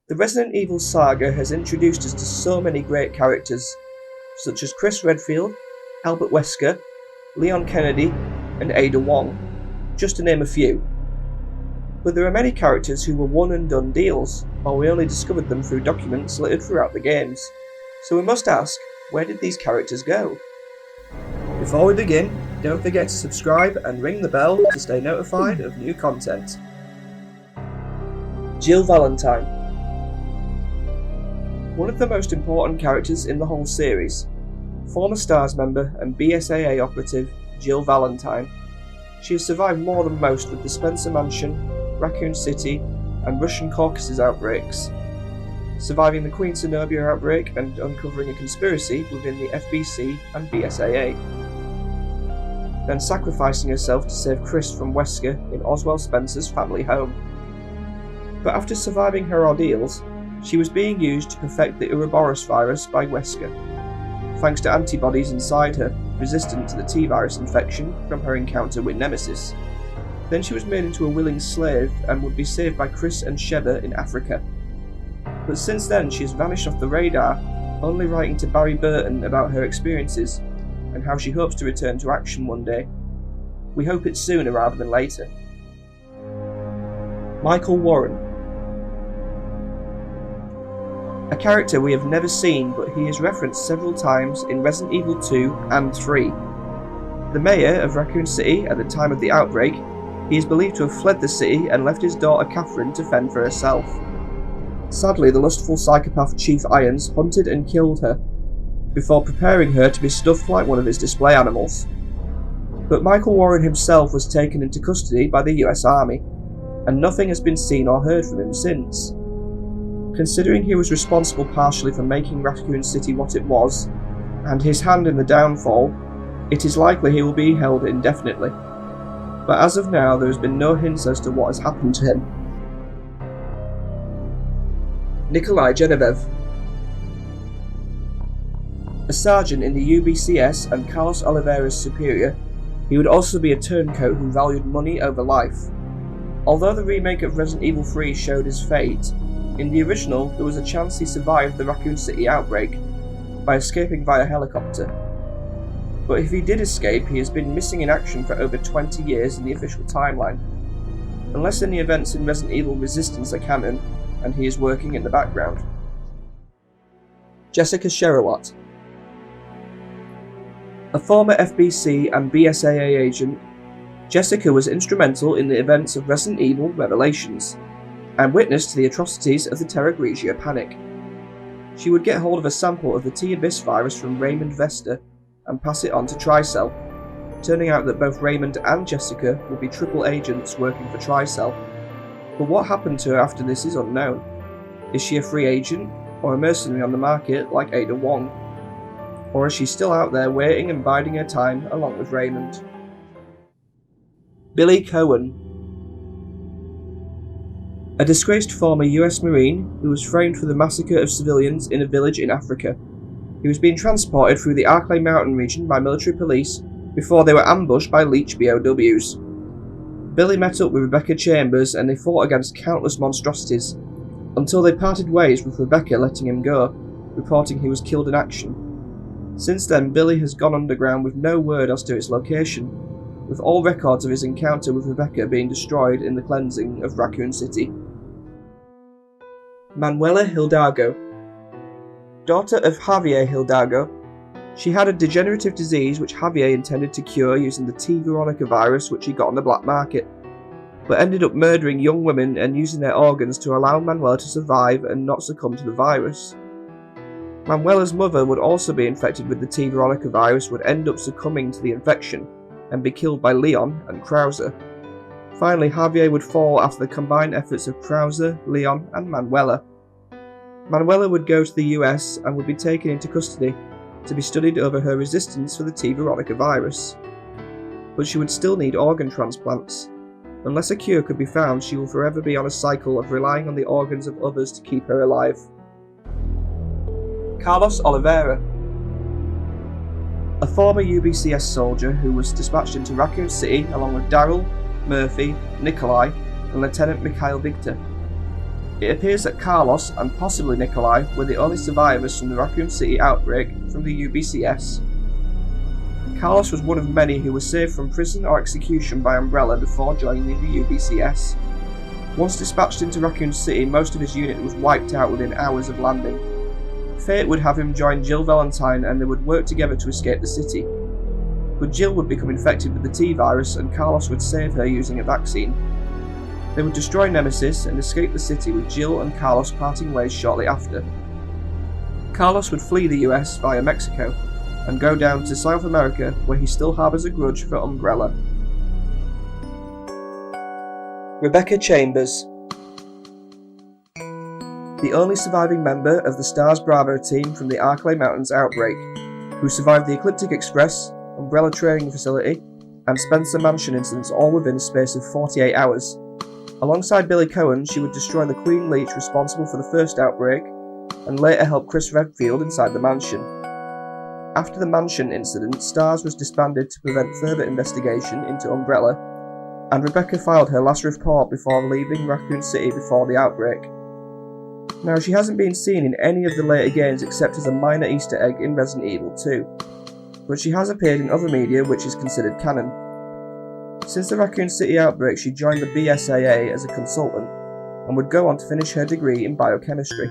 The Resident Evil saga has introduced us to so many great characters, such as Chris Redfield, Albert Wesker, Leon Kennedy, and Ada Wong, just to name a few. But there are many characters who were one-and-done deals, while we only discovered them through documents littered throughout the games. So we must ask, where did these characters go? Before we begin, don't forget to subscribe and ring the bell to stay notified of new content. Jill Valentine. One of the most important characters in the whole series, former STARS member and BSAA operative Jill Valentine. She has survived more than most with the Spencer Mansion, Raccoon City, and Russian Caucasus outbreaks, surviving the Queen Zenobia outbreak and uncovering a conspiracy within the FBC and BSAA, then sacrificing herself to save Chris from Wesker in Oswald Spencer's family home. But after surviving her ordeals, she was being used to perfect the Ouroboros virus by Wesker, thanks to antibodies inside her resistant to the T-virus infection from her encounter with Nemesis. Then she was made into a willing slave and would be saved by Chris and Shedder in Africa. But since then she has vanished off the radar, only writing to Barry Burton about her experiences and how she hopes to return to action one day. We hope it's sooner rather than later. Michael Warren. A character we have never seen, but he is referenced several times in Resident Evil 2 and 3. The mayor of Raccoon City at the time of the outbreak, he is believed to have fled the city and left his daughter Catherine to fend for herself. Sadly, the lustful psychopath Chief Irons hunted and killed her, before preparing her to be stuffed like one of his display animals. But Michael Warren himself was taken into custody by the US Army, and nothing has been seen or heard from him since. Considering he was responsible partially for making Raccoon City what it was, and his hand in the downfall, it is likely he will be held indefinitely. But as of now, there has been no hints as to what has happened to him. Nikolay Genov. A sergeant in the UBCS and Carlos Olivera's superior, he would also be a turncoat who valued money over life. Although the remake of Resident Evil 3 showed his fate, in the original there was a chance he survived the Raccoon City outbreak by escaping via helicopter. But if he did escape, he has been missing in action for over 20 years in the official timeline, unless any events in Resident Evil Resistance are canon and he is working in the background. Jessica Sharawatt. A former FBC and BSAA agent, Jessica was instrumental in the events of Resident Evil Revelations, and witness to the atrocities of the Terra Grigia panic. She would get hold of a sample of the T-Abyss virus from Raymond Vesta and pass it on to Tricell, turning out that both Raymond and Jessica would be triple agents working for Tricell. But what happened to her after this is unknown. Is she a free agent, or a mercenary on the market like Ada Wong? Or is she still out there waiting and biding her time along with Raymond? Billy Cohen. A disgraced former US Marine who was framed for the massacre of civilians in a village in Africa. He was being transported through the Arklay mountain region by military police before they were ambushed by Leech BOWs. Billy met up with Rebecca Chambers and they fought against countless monstrosities, until they parted ways with Rebecca letting him go, reporting he was killed in action. Since then, Billy has gone underground with no word as to its location, with all records of his encounter with Rebecca being destroyed in the cleansing of Raccoon City. Manuela Hildago. Daughter of Javier Hildago, she had a degenerative disease which Javier intended to cure using the T. Veronica virus which he got on the black market, but ended up murdering young women and using their organs to allow Manuela to survive and not succumb to the virus. Manuela's mother would also be infected with the T. Veronica virus, would end up succumbing to the infection and be killed by Leon and Krauser. Finally, Javier would fall after the combined efforts of Krauser, Leon and Manuela. Manuela would go to the US and would be taken into custody to be studied over her resistance for the T. Veronica virus. But she would still need organ transplants. Unless a cure could be found, she will forever be on a cycle of relying on the organs of others to keep her alive. Carlos Olivera. A former UBCS soldier who was dispatched into Raccoon City along with Daryl, Murphy, Nikolay and Lieutenant Mikhail Victor. It appears that Carlos and possibly Nikolay were the only survivors from the Raccoon City outbreak from the UBCS. Carlos was one of many who were saved from prison or execution by Umbrella before joining the UBCS. Once dispatched into Raccoon City, most of his unit was wiped out within hours of landing. Fate would have him join Jill Valentine and they would work together to escape the city. But Jill would become infected with the T-virus and Carlos would save her using a vaccine. They would destroy Nemesis and escape the city with Jill and Carlos parting ways shortly after. Carlos would flee the US via Mexico and go down to South America where he still harbours a grudge for Umbrella. Rebecca Chambers, the only surviving member of the STARS Bravo team from the Arklay Mountains outbreak, who survived the Ecliptic Express, Umbrella Training Facility, and Spencer Mansion incidents all within a space of 48 hours. Alongside Billy Cohen, she would destroy the Queen Leech responsible for the first outbreak, and later help Chris Redfield inside the mansion. After the mansion incident, STARS was disbanded to prevent further investigation into Umbrella, and Rebecca filed her last report before leaving Raccoon City before the outbreak. Now, she hasn't been seen in any of the later games except as a minor Easter egg in Resident Evil 2, but she has appeared in other media which is considered canon. Since the Raccoon City outbreak, she joined the BSAA as a consultant, and would go on to finish her degree in biochemistry.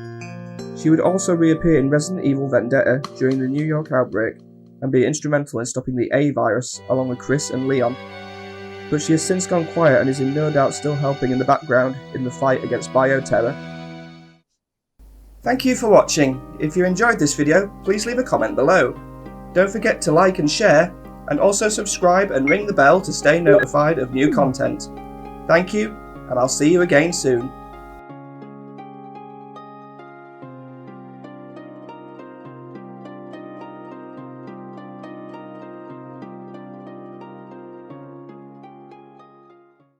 She would also reappear in Resident Evil Vendetta during the New York outbreak, and be instrumental in stopping the A virus along with Chris and Leon. But she has since gone quiet and is in no doubt still helping in the background in the fight against bioterror. Thank you for watching. If you enjoyed this video, please leave a comment below. Don't forget to like and share, and also subscribe and ring the bell to stay notified of new content. Thank you, and I'll see you again soon.